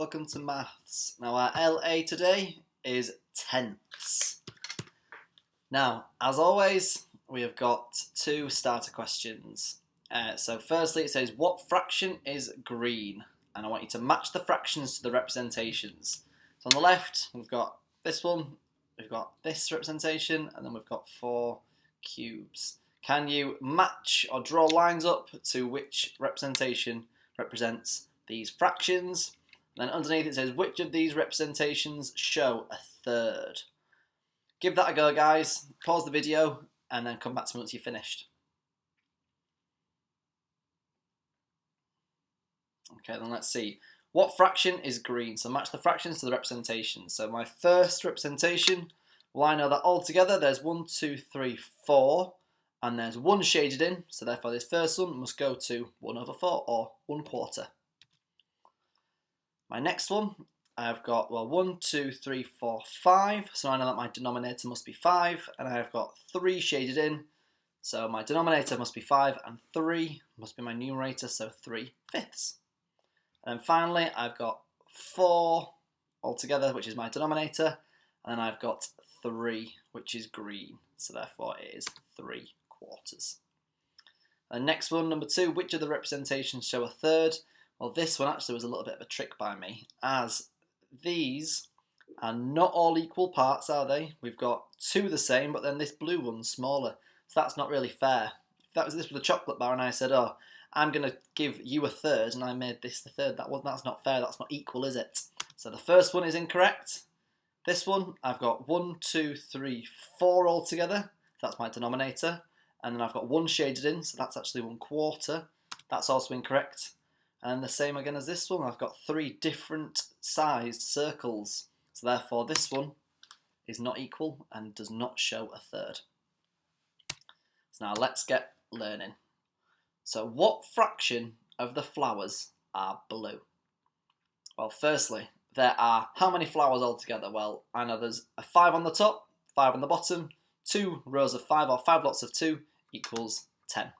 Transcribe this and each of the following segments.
welcome to Maths. Now our LA today is tenths. Now, as always, we have got two starter questions. So firstly it says, what fraction is green? And I want you to match the fractions to the representations. So on the left, we've got this one, we've got this representation, and then we've got 4 cubes. Can you match or draw lines up to which representation represents these fractions? And then underneath it says, which of these representations show a third? Give that a go, guys. Pause the video and then come back to me once you've finished. Okay, then let's see. What fraction is green? So match the fractions to the representations. So my first representation, well, I know that altogether there's 1, 2, 3, 4, and there's 1 shaded in, so therefore this first one must go to 1/4 or 1/4. My next one, I've got, well, 1, 2, 3, 4, 5, so I know that my denominator must be 5, and I've got 3 shaded in, so my denominator must be 5, and 3 must be my numerator, so 3/5. And then finally, I've got 4 altogether, which is my denominator, and then I've got 3, which is green, so therefore it is 3/4. And next one, number 2, which of the representations show a third? Well, this one actually was a little bit of a trick by me, as these are not all equal parts, are they? We've got 2 the same, but then this blue one's smaller, so that's not really fair. If this was a chocolate bar and I said, oh, I'm going to give you a third, and I made this the third, that's not fair, that's not equal, is it? So the first one is incorrect. This one, I've got 1, 2, 3, 4 altogether, that's my denominator, and then I've got 1 shaded in, so that's actually 1/4, that's also incorrect. And the same again as this one, I've got 3 different sized circles, so therefore this one is not equal and does not show a third. So now let's get learning. So what fraction of the flowers are blue? Well, firstly, there are how many flowers altogether? Well, I know there's a 5 on the top, 5 on the bottom, 2 rows of 5 or 5 lots of 2 equals 10.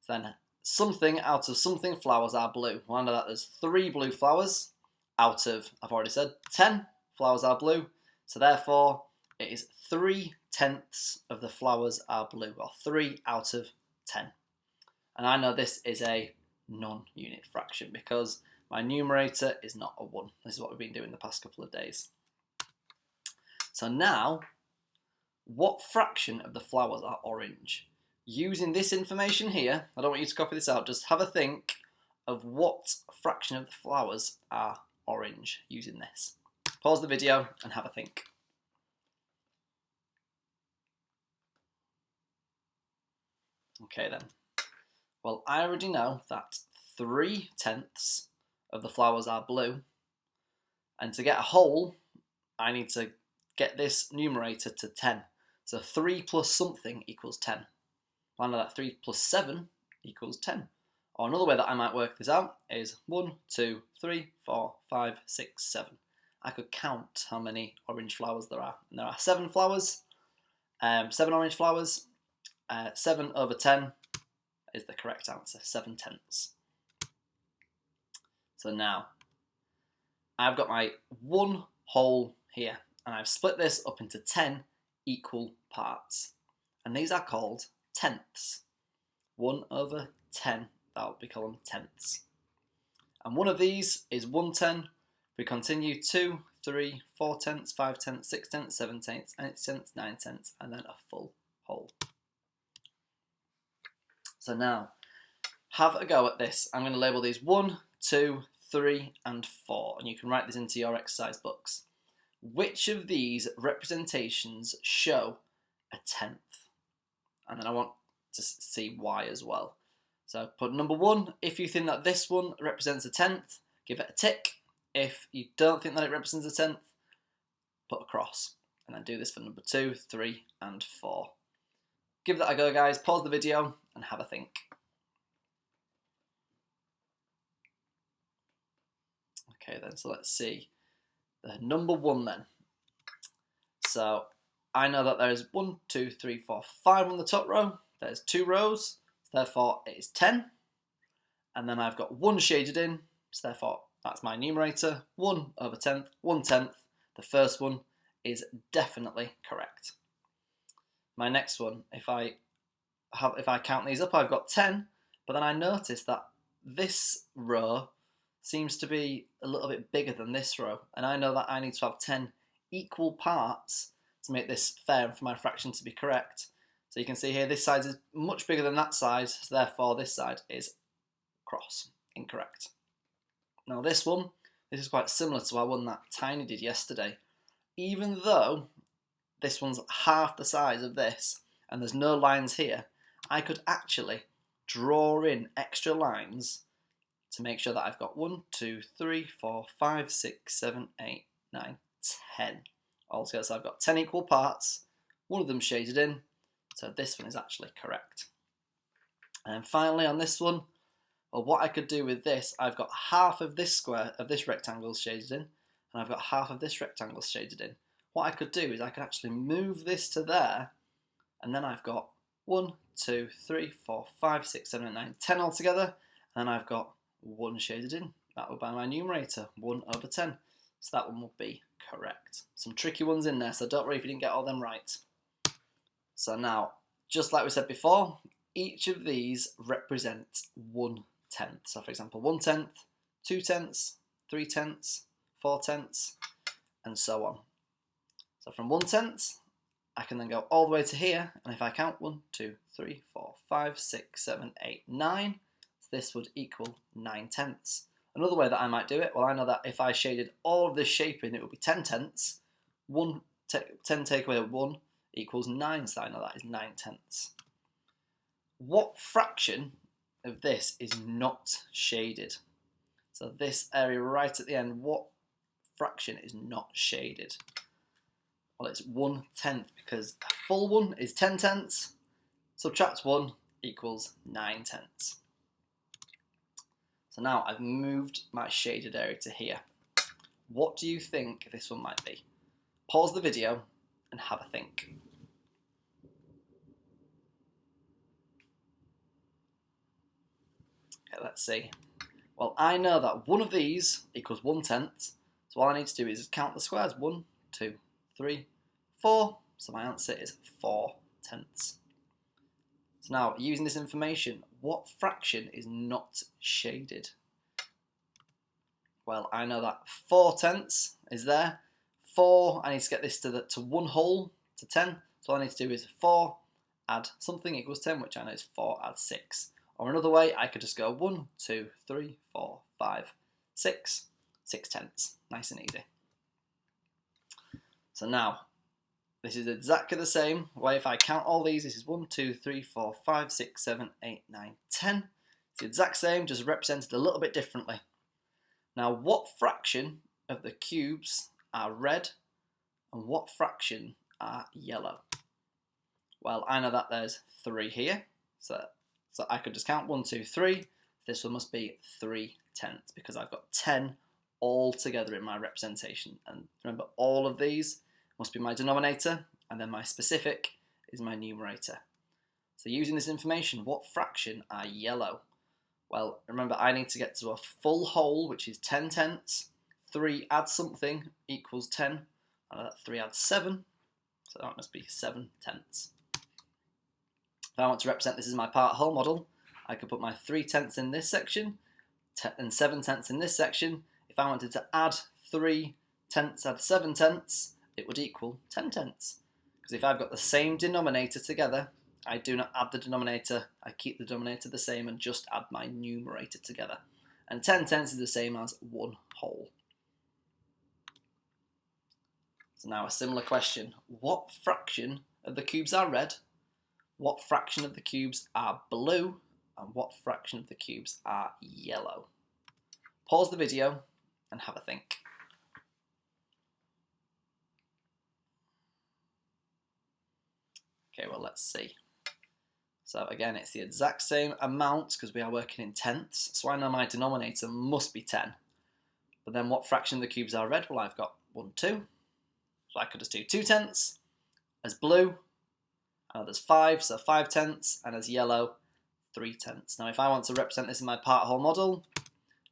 Then something out of something flowers are blue. Well, I know that there's 3 blue flowers out of, I've already said, 10 flowers are blue. So therefore, it is 3/10 of the flowers are blue, or 3 out of 10. And I know this is a non-unit fraction because my numerator is not a 1. This is what we've been doing the past couple of days. So now, what fraction of the flowers are orange? Using this information here, I don't want you to copy this out, just have a think of what fraction of the flowers are orange using this. Pause the video and have a think. Okay then. Well, I already know that 3/10 of the flowers are blue, and to get a whole, I need to get this numerator to 10. So 3 plus something equals 10. I know that 3 plus 7 equals 10. Or another way that I might work this out is 1, 2, 3, 4, 5, 6, 7. I could count how many orange flowers there are. And there are 7 flowers, 7 orange flowers. 7 over 10 is the correct answer, 7/10. So now, I've got my 1 whole here, and I've split this up into 10 equal parts. And these are called tenths. 1 over 10, that would be called tenths. And one of these is 1/10. We continue 2, 3, 4/10, 5/10, 6/10, 7/10, 8/10, 9/10, and then a full whole. So now, have a go at this. I'm going to label these 1, 2, 3, and 4, and you can write this into your exercise books. Which of these representations show a tenth? And then I want to see why as well. So put number 1, if you think that this one represents a tenth, give it a tick. If you don't think that it represents a tenth, put a cross. And then do this for number 2, 3, and 4. Give that a go, guys. Pause the video and have a think. Okay then, so let's see. The number 1 then. So I know that there is 1, 2, 3, 4, 5 on the top row. There's 2 rows, so therefore it is 10. And then I've got 1 shaded in, so therefore That's my numerator, 1/10, 1/10. The first one is definitely correct. My next one, if I count these up, I've got 10, but then I notice that this row seems to be a little bit bigger than this row, and I know that I need to have 10 equal parts to make this fair and for my fraction to be correct. So you can see here this side is much bigger than that side, so therefore this side is incorrect. Now this is quite similar to our one that Tiny did yesterday. Even though this one's half the size of this and there's no lines here, I could actually draw in extra lines to make sure that I've got 1, 2, 3, 4, 5, 6, 7, 8, 9, 10 altogether. So I've got 10 equal parts, one of them shaded in, so this one is actually correct. And finally on this one, well, what I could do with this, I've got half of this rectangle shaded in, and I've got half of this rectangle shaded in. What I could do is I could actually move this to there, and then I've got 1, 2, 3, 4, 5, 6, 7, 8, 9, 10 altogether, and then I've got 1 shaded in. That will be my numerator, 1/10. So that one will be correct. Some tricky ones in there, so don't worry if you didn't get all them right. So now, just like we said before, each of these represents 1/10. So for example, 1/10, 2/10, 3/10, 4/10, and so on. So from 1/10, I can then go all the way to here, and if I count 1, 2, 3, 4, 5, 6, 7, 8, 9, this would equal 9/10. Another way that I might do it, well, I know that if I shaded all of this shape in, it would be 10/10. 10 take away 1 equals 9, so I know that is 9/10. What fraction of this is not shaded? So this area right at the end, what fraction is not shaded? Well, it's 1/10, because a full one is 10/10. Subtract 1 equals 9/10. So now I've moved my shaded area to here. What do you think this one might be? Pause the video and have a think. Okay, let's see. Well, I know that one of these equals 1/10, so all I need to do is count the squares. 1, 2, 3, 4. So my answer is 4/10. So now, using this information, what fraction is not shaded? Well, I know that 4/10 is there. 4, I need to get this to 1 whole, to 10. So all I need to do is 4 add something equals 10, which I know is 4 add 6. Or another way, I could just go 1, 2, 3, 4, 5, 6, 6/10. Nice and easy. So now, this is exactly the same way. If I count all these, this is 1, 2, 3, 4, 5, 6, 7, 8, 9, 10. It's the exact same, just represented a little bit differently. Now, what fraction of the cubes are red and what fraction are yellow? Well, I know that there's 3 here, so I could just count 1, 2, 3. This one must be 3/10 because I've got 10 all together in my representation. And remember, all of these must be my denominator, and then my specific is my numerator. So using this information, what fraction are yellow? Well, remember, I need to get to a full whole, which is 10/10. 3 add something equals 10. And that 3 adds 7, so that must be 7/10. If I want to represent this as my part whole model, I could put my 3/10 in this section and 7/10 in this section. If I wanted to add 3/10 add 7/10, it would equal 10/10. Because if I've got the same denominator together, I do not add the denominator, I keep the denominator the same and just add my numerator together. And 10/10 is the same as 1 whole. So now a similar question. What fraction of the cubes are red? What fraction of the cubes are blue? And what fraction of the cubes are yellow? Pause the video and have a think. Okay, well, let's see. So again, it's the exact same amount because we are working in tenths. So I know my denominator must be 10. But then what fraction of the cubes are red? Well, I've got 1, 2. So I could just do 2/10. As blue, I know there's 5, so 5/10. And as yellow, 3/10. Now if I want to represent this in my part whole model,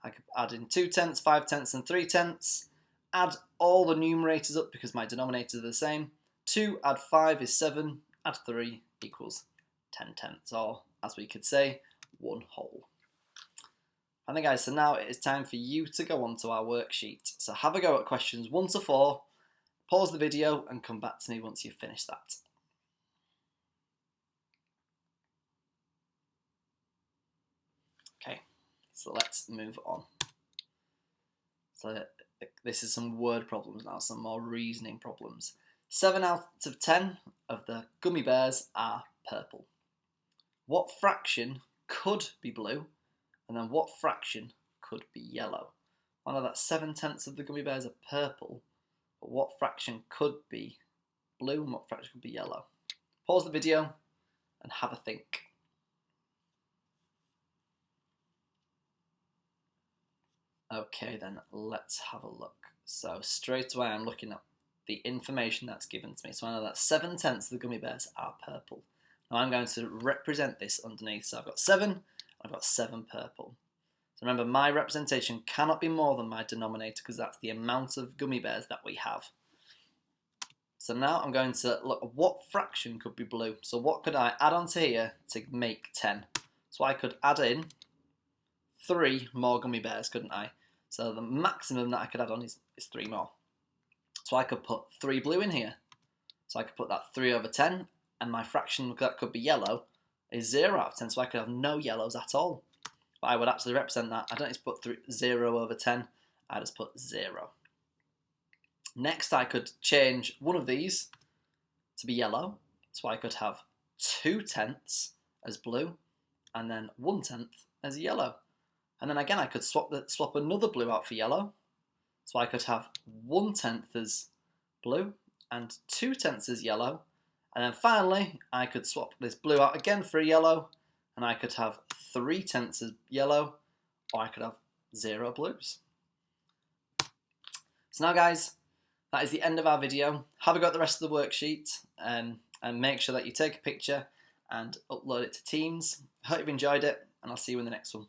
I could add in 2 tenths, 5 tenths, and 3 tenths. Add all the numerators up because my denominators are the same. 2 add 5 is 7, add 3 equals 10 tenths, or as we could say, 1 whole. And then guys, so now it is time for you to go on to our worksheet. So have a go at questions 1 to 4, pause the video and come back to me once you've finished that. Okay, so let's move on. So this is some word problems now, some more reasoning problems. 7 out of 10 of the gummy bears are purple. What fraction could be blue? And then what fraction could be yellow? I know that 7 tenths of the gummy bears are purple, but what fraction could be blue and what fraction could be yellow? Pause the video and have a think. Okay then, let's have a look. So straight away I'm looking at the information that's given to me. So I know that 7 tenths of the gummy bears are purple. Now I'm going to represent this underneath. So I've got 7, I've got 7 purple. So remember, my representation cannot be more than my denominator because that's the amount of gummy bears that we have. So now I'm going to look at what fraction could be blue. So what could I add onto here to make 10? So I could add in 3 more gummy bears, couldn't I? So the maximum that I could add on is 3 more. So I could put 3 blue in here. So I could put that 3 over 10, and my fraction that could be yellow is 0 out of 10, so I could have no yellows at all. But I would actually represent that. I don't need to put 0 over 10, I just put 0. Next I could change one of these to be yellow, so I could have 2 tenths as blue, and then 1 tenth as yellow. And then again I could swap another blue out for yellow, so I could have 1 tenth as blue and 2 tenths as yellow. And then finally, I could swap this blue out again for a yellow, and I could have 3 tenths as yellow, or I could have 0 blues. So now guys, that is the end of our video. Have a go at the rest of the worksheet, and make sure that you take a picture and upload it to Teams. I hope you've enjoyed it, and I'll see you in the next one.